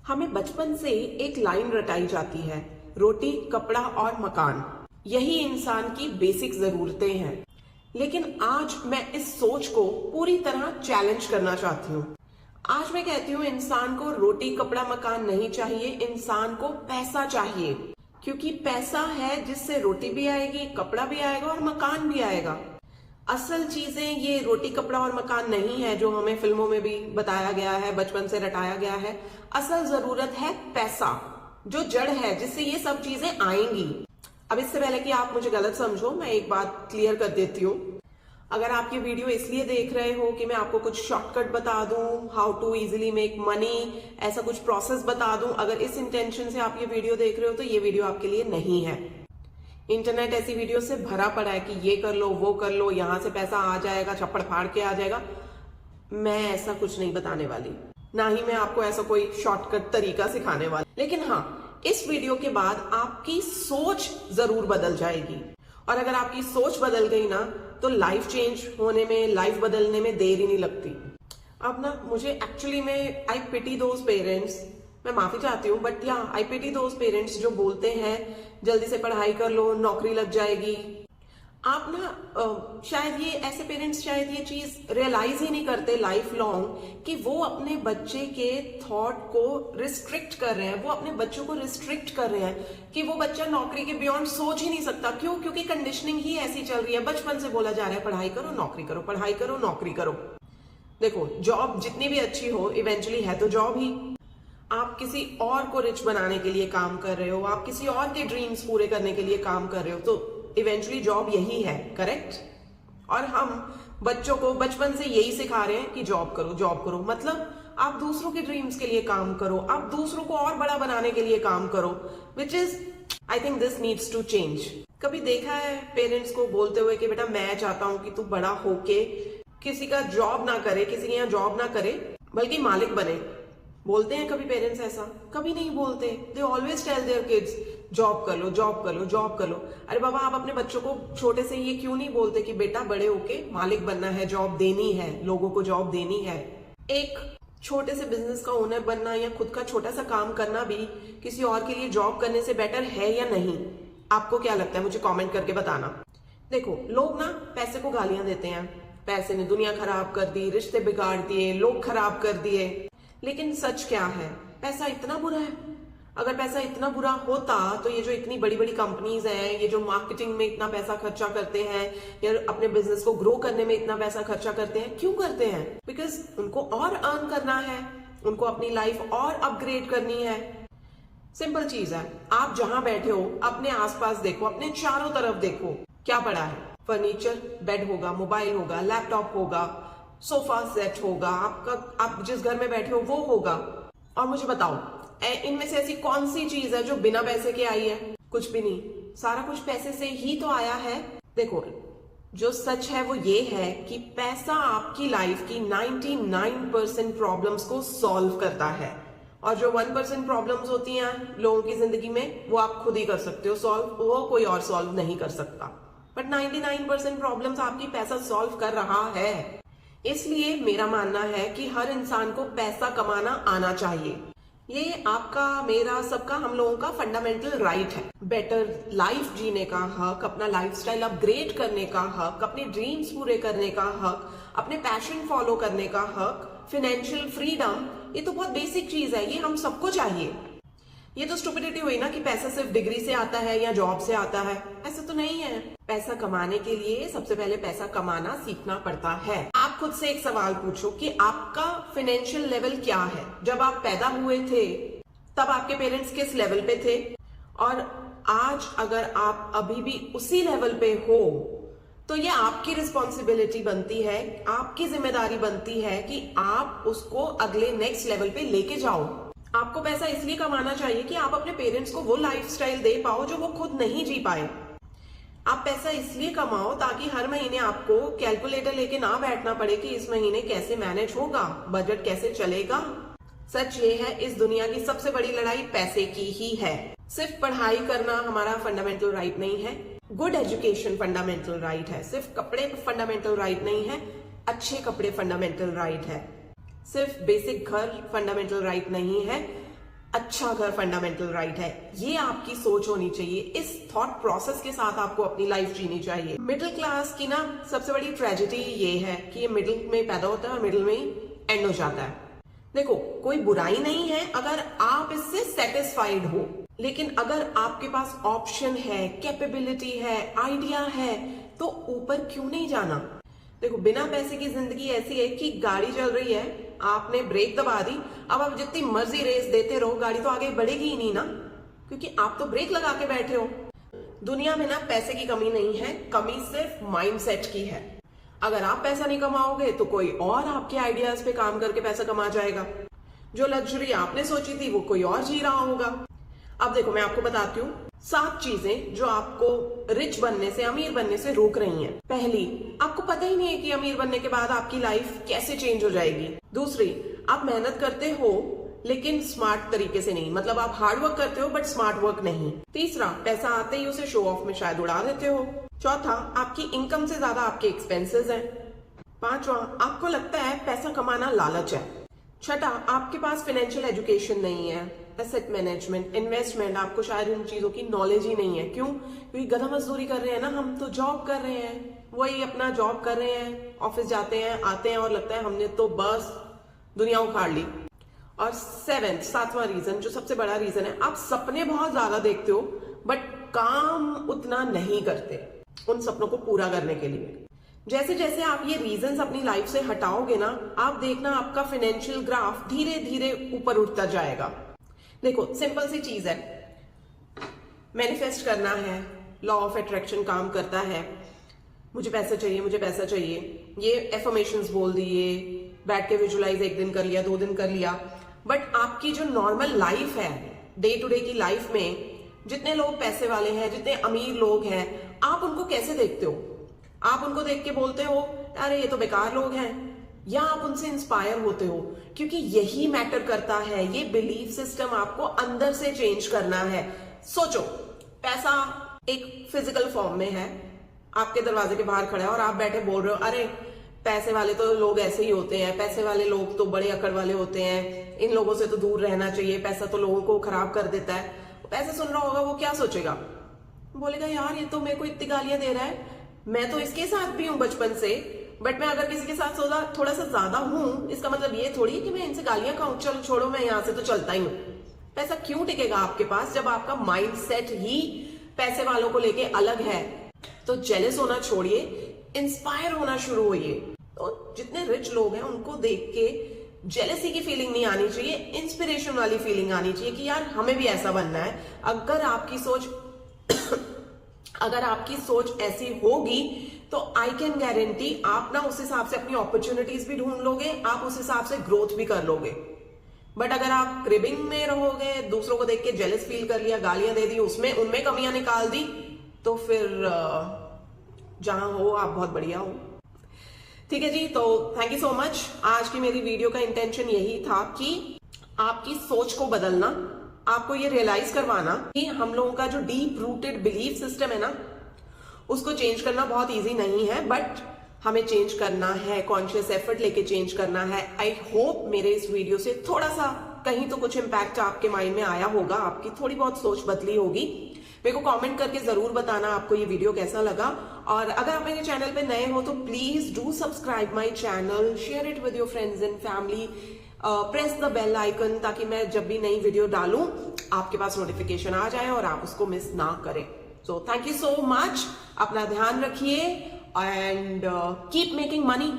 हमें बचपन से एक लाइन रटाई जाती है, रोटी, कपड़ा और मकान। यही इंसान की बेसिक जरूरतें हैं। लेकिन आज मैं इस सोच को पूरी तरह चैलेंज करना चाहती हूँ। आज मैं कहती हूँ इंसान को रोटी, कपड़ा, मकान नहीं चाहिए, इंसान को पैसा चाहिए। क्योंकि पैसा है जिससे रोटी भी आएगी, कपड़ा भी आएगा और मकान भी आएगा। असल चीजें ये रोटी, कपड़ा और मकान नहीं है जो हमें फिल्मों में भी बताया गया है, बचपन से रटाया गया है। असल जरूरत है पैसा, जो जड़ है जिससे ये सब चीजें आएंगी। अब इससे पहले कि आप मुझे गलत समझो, मैं एक बात क्लियर कर देती हूँ। अगर आप ये वीडियो इसलिए देख रहे हो कि मैं आपको कुछ शॉर्टकट बता दूं, how to easily make money, ऐसा कुछ प्रोसेस बता दूं, अगर इस इंटेंशन से आप ये वीडियो देख रहे हो तो ये वीडियो आपके लिए नहीं है। इंटरनेट ऐसी वीडियो से भरा पड़ा है कि ये कर लो, वो कर लो, यहां से पैसा आ जाएगा, छप्पड़ फाड़ के आ जाएगा। मैं ऐसा कुछ नहीं बताने वाली, ना ही मैं आपको ऐसा कोई शॉर्टकट तरीका सिखाने वाली। लेकिन हाँ, इस वीडियो के बाद आपकी सोच जरूर बदल जाएगी। और अगर आपकी सोच बदल गई ना, तो लाइफ चेंज होने में, लाइफ बदलने में देर ही नहीं लगती। अब ना मुझे एक्चुअली में आई पिटी दोज पेरेंट्स, मैं माफी चाहती हूँ, बट या आई पिटी दोज पेरेंट्स जो बोलते हैं जल्दी से पढ़ाई कर लो, नौकरी लग जाएगी। आप ना शायद ये ऐसे पेरेंट्स शायद ये चीज रियलाइज ही नहीं करते लाइफ लॉन्ग कि वो अपने बच्चे के थॉट को रिस्ट्रिक्ट कर रहे हैं, वो अपने बच्चों को रिस्ट्रिक्ट कर रहे हैं कि वो बच्चा नौकरी के बियॉन्ड सोच ही नहीं सकता। क्यों? क्योंकि कंडीशनिंग ही ऐसी चल रही है। बचपन से बोला जा रहा है पढ़ाई करो, नौकरी करो, पढ़ाई करो, नौकरी करो। देखो, जॉब जितनी भी अच्छी हो, इवेंचुअली है तो जॉब ही। आप किसी और को रिच बनाने के लिए काम कर रहे हो, आप किसी और के ड्रीम्स पूरे करने के लिए काम कर रहे हो, तो इवेंचुअली जॉब यही है, करेक्ट? और हम बच्चों को बचपन से यही सिखा रहे हैं कि जॉब करो, जॉब करो। मतलब आप दूसरों के ड्रीम्स के लिए काम करो, आप दूसरों को और बड़ा बनाने के लिए काम करो, which is I think this needs to change. कभी देखा है पेरेंट्स को बोलते हुए कि बेटा मैं चाहता हूं कि तू बड़ा होके किसी का जॉब ना करे, किसी के यहाँ जॉब ना करे, बल्कि मालिक बने? बोलते हैं कभी पेरेंट्स ऐसा? कभी नहीं बोलते। They always tell their kids job कर लो, जॉब कर लो, जॉब कर लो। अरे बाबा, आप अपने बच्चों को छोटे से ये क्यों नहीं बोलते कि बेटा बड़े होके मालिक बनना है, जॉब देनी है, लोगों को जॉब देनी है। एक छोटे से बिजनेस का ओनर बनना या खुद का छोटा सा काम करना भी किसी और के लिए जॉब करने से बेटर है या नहीं? आपको क्या लगता है? मुझे कॉमेंट करके बताना। देखो, लोग ना पैसे को गालियां देते हैं, पैसे ने दुनिया खराब कर दी, रिश्ते बिगाड़ दिए, लोग खराब कर दिए। लेकिन सच क्या है? पैसा इतना बुरा है? अगर पैसा इतना बुरा होता तो ये जो इतनी बड़ी बड़ी कंपनीज हैं, ये जो मार्केटिंग में इतना पैसा खर्चा करते हैं या अपने बिजनेस को ग्रो करने में इतना पैसा खर्चा करते हैं, क्यों करते हैं? बिकॉज उनको और अर्न करना है, उनको अपनी लाइफ और अपग्रेड करनी है। सिंपल चीज है। आप जहां बैठे हो अपने आसपास देखो, अपने चारों तरफ देखो, क्या पड़ा है? फर्नीचर, बेड होगा, मोबाइल होगा, लैपटॉप होगा, सोफा सेट होगा, आपका आप जिस घर में बैठे हो वो होगा। और मुझे बताओ, इनमें से ऐसी कौन सी चीज है जो बिना पैसे के आई है? कुछ भी नहीं। सारा कुछ पैसे से ही तो आया है। देखो, जो सच है वो ये है कि पैसा आपकी लाइफ की 99% प्रॉब्लम्स को सॉल्व करता है, और जो 1% प्रॉब्लम्स होती हैं लोगों की जिंदगी में, वो आप खुद ही कर सकते हो सॉल्व, वो कोई और सॉल्व नहीं कर सकता। बट 99% प्रॉब्लम्स आपकी पैसा सॉल्व कर रहा है। इसलिए मेरा मानना है कि हर इंसान को पैसा कमाना आना चाहिए। ये आपका, मेरा, सबका, हम लोगों का फंडामेंटल राइट है। बेटर लाइफ जीने का हक, अपना लाइफस्टाइल अपग्रेड करने का हक, अपने ड्रीम्स पूरे करने का हक, अपने पैशन फॉलो करने का हक, फाइनेंशियल फ्रीडम, ये तो बहुत बेसिक चीज है, ये हम सबको चाहिए। ये तो स्टुपिडिटी हुई ना कि पैसा सिर्फ डिग्री से आता है या जॉब से आता है। ऐसा तो नहीं है। पैसा कमाने के लिए सबसे पहले पैसा कमाना सीखना पड़ता है। आप खुद से एक सवाल पूछो कि आपका फाइनेंशियल लेवल क्या है? जब आप पैदा हुए थे तब आपके पेरेंट्स किस लेवल पे थे? और आज अगर आप अभी भी उसी लेवल पे हो तो ये आपकी रिस्पॉन्सिबिलिटी बनती है, आपकी जिम्मेदारी बनती है कि आप उसको अगले नेक्स्ट लेवल पे लेके जाओ। आपको पैसा इसलिए कमाना चाहिए कि आप अपने पेरेंट्स को वो लाइफस्टाइल दे पाओ जो वो खुद नहीं जी पाए। आप पैसा इसलिए कमाओ ताकि हर महीने आपको कैलकुलेटर लेके ना बैठना पड़े कि इस महीने कैसे मैनेज होगा, बजट कैसे चलेगा। सच ये है, इस दुनिया की सबसे बड़ी लड़ाई पैसे की ही है। सिर्फ पढ़ाई करना हमारा फंडामेंटल राइट नहीं है, गुड एजुकेशन फंडामेंटल राइट है। सिर्फ कपड़े फंडामेंटल राइट नहीं है, अच्छे कपड़े फंडामेंटल राइट है। सिर्फ बेसिक घर फंडामेंटल राइट नहीं है, अच्छा घर फंडामेंटल राइट है, ये आपकी सोच होनी चाहिए। इस थॉट प्रोसेस के साथ आपको अपनी लाइफ जीनी चाहिए। मिडिल क्लास की ना सबसे बड़ी ट्रेजेडी ये है कि ये मिडिल में पैदा होता है और मिडिल में ही एंड हो जाता है। देखो, कोई बुराई नहीं है अगर आप इससे सेटिस्फाइड हो, लेकिन अगर आपके पास ऑप्शन है, कैपेबिलिटी है, आइडिया है, तो ऊपर क्यों नहीं जाना। देखो, बिना पैसे की जिंदगी ऐसी है कि गाड़ी चल रही है, आपने ब्रेक दबा दी, अब आप जितनी मर्जी रेस देते रहो, गाड़ी तो आगे बढ़ेगी ही नहीं ना, क्योंकि आप तो ब्रेक लगा के बैठे हो। दुनिया में ना पैसे की कमी नहीं है, कमी सिर्फ माइंडसेट की है। अगर आप पैसा नहीं कमाओगे तो कोई और आपके आइडियाज पे काम करके पैसा कमा जाएगा। जो लग्जरी आपने सोची थी वो कोई और जी रहा होगा। अब देखो, मैं आपको बताती हूँ 7 चीजें जो आपको रिच बनने से, अमीर बनने से रोक रही हैं। पहली, आपको पता ही नहीं है कि अमीर बनने के बाद आपकी लाइफ कैसे चेंज हो जाएगी। दूसरी, आप मेहनत करते हो लेकिन स्मार्ट तरीके से नहीं, मतलब आप हार्ड वर्क करते हो बट स्मार्ट वर्क नहीं। तीसरा, पैसा आते ही उसे शो ऑफ में शायद उड़ा देते हो। चौथा, आपकी इनकम से ज्यादा आपके एक्सपेंसेस हैं। पांचवा, आपको लगता है पैसा कमाना लालच है। छठा, आपके पास फाइनेंशियल एजुकेशन नहीं है, एसेट मैनेजमेंट, इन्वेस्टमेंट, आपको शायद इन चीजों की नॉलेज ही नहीं है। क्यों? क्योंकि गधा मजदूरी कर रहे हैं ना, हम तो जॉब कर रहे हैं, वही अपना जॉब कर रहे हैं, ऑफिस जाते हैं, आते हैं और लगता है हमने तो बस दुनिया उखाड़ ली। और 7वां रीजन, जो सबसे बड़ा रीजन है, आप सपने बहुत ज्यादा देखते हो बट काम उतना नहीं करते उन सपनों को पूरा करने के लिए। जैसे जैसे आप ये रीजंस अपनी लाइफ से हटाओगे ना, आप देखना आपका फाइनेंशियल ग्राफ धीरे धीरे ऊपर उठता जाएगा। देखो, सिंपल सी चीज है, मैनिफेस्ट करना है, लॉ ऑफ अट्रैक्शन काम करता है। मुझे पैसा चाहिए, मुझे पैसा चाहिए, ये एफर्मेशंस बोल दिए, बैठ के विजुलाइज 1 दिन कर लिया, 2 दिन कर लिया, बट आपकी जो नॉर्मल लाइफ है, डे टू डे की लाइफ में जितने लोग पैसे वाले हैं, जितने अमीर लोग हैं, आप उनको कैसे देखते हो? आप उनको देख के बोलते हो अरे ये तो बेकार लोग हैं, या आप उनसे इंस्पायर होते हो? क्योंकि यही मैटर करता है, ये बिलीफ सिस्टम आपको अंदर से चेंज करना है। सोचो, पैसा एक फिजिकल फॉर्म में है, आपके दरवाजे के बाहर खड़ा है और आप बैठे बोल रहे हो अरे पैसे वाले तो लोग ऐसे ही होते हैं, पैसे वाले लोग तो बड़े अकड़ वाले होते हैं, इन लोगों से तो दूर रहना चाहिए, पैसा तो लोगों को खराब कर देता है। पैसे सुन रहा होगा, वो क्या सोचेगा? बोलेगा यार ये तो मेरे को इतनी गालियां दे रहा है, मैं तो इसके साथ भी हूं बचपन से, बट मैं अगर किसी के साथ थोड़ा सा ज्यादा हूं, इसका मतलब ये थोड़ी कि मैं इनसे गालियां खाऊं, चलो छोड़ो मैं यहां से तो चलता ही हूं। पैसा क्यों टिकेगा आपके पास जब आपका माइंडसेट ही पैसे वालों को लेके अलग है? तो जेलस होना छोड़िए, इंस्पायर होना शुरू होइए। तो जितने रिच लोग हैं उनको देख के जेलसी की फीलिंग नहीं आनी चाहिए, इंस्पिरेशन वाली फीलिंग आनी चाहिए कि यार हमें भी ऐसा बनना है। अगर आपकी सोच ऐसी होगी तो आई कैन गारंटी आप ना उस हिसाब से अपनी अपॉर्चुनिटीज भी ढूंढ लोगे, आप उस हिसाब से ग्रोथ भी कर लोगे। बट अगर आप क्रिबिंग में रहोगे, दूसरों को देख के जेलस फील कर लिया, गालियां दे दी, उनमें कमियां निकाल दी, तो फिर जहां हो आप बहुत बढ़िया हो। ठीक है जी, तो थैंक यू सो मच। आज की मेरी वीडियो का इंटेंशन यही था कि आपकी सोच को बदलना, आपको ये रियलाइज करवाना कि हम लोगों का जो डीप रूटेड बिलीफ सिस्टम है ना, उसको चेंज करना बहुत इजी नहीं है, बट हमें चेंज करना है, कॉन्शियस एफर्ट लेके चेंज करना है। आई होप मेरे इस वीडियो से थोड़ा सा कहीं तो कुछ इम्पैक्ट आपके माइंड में आया होगा, आपकी थोड़ी बहुत सोच बदली होगी। मेरे को कमेंट करके जरूर बताना आपको ये वीडियो कैसा लगा, और अगर आप मेरे चैनल पे नए हो तो please do subscribe my channel, share it with your friends and family, press the bell icon, ताकि मैं जब भी नई वीडियो डालूं आपके पास नोटिफिकेशन आ जाए और आप उसको मिस ना करें। So thank you so much, अपना ध्यान रखिए एंड कीप मेकिंग मनी।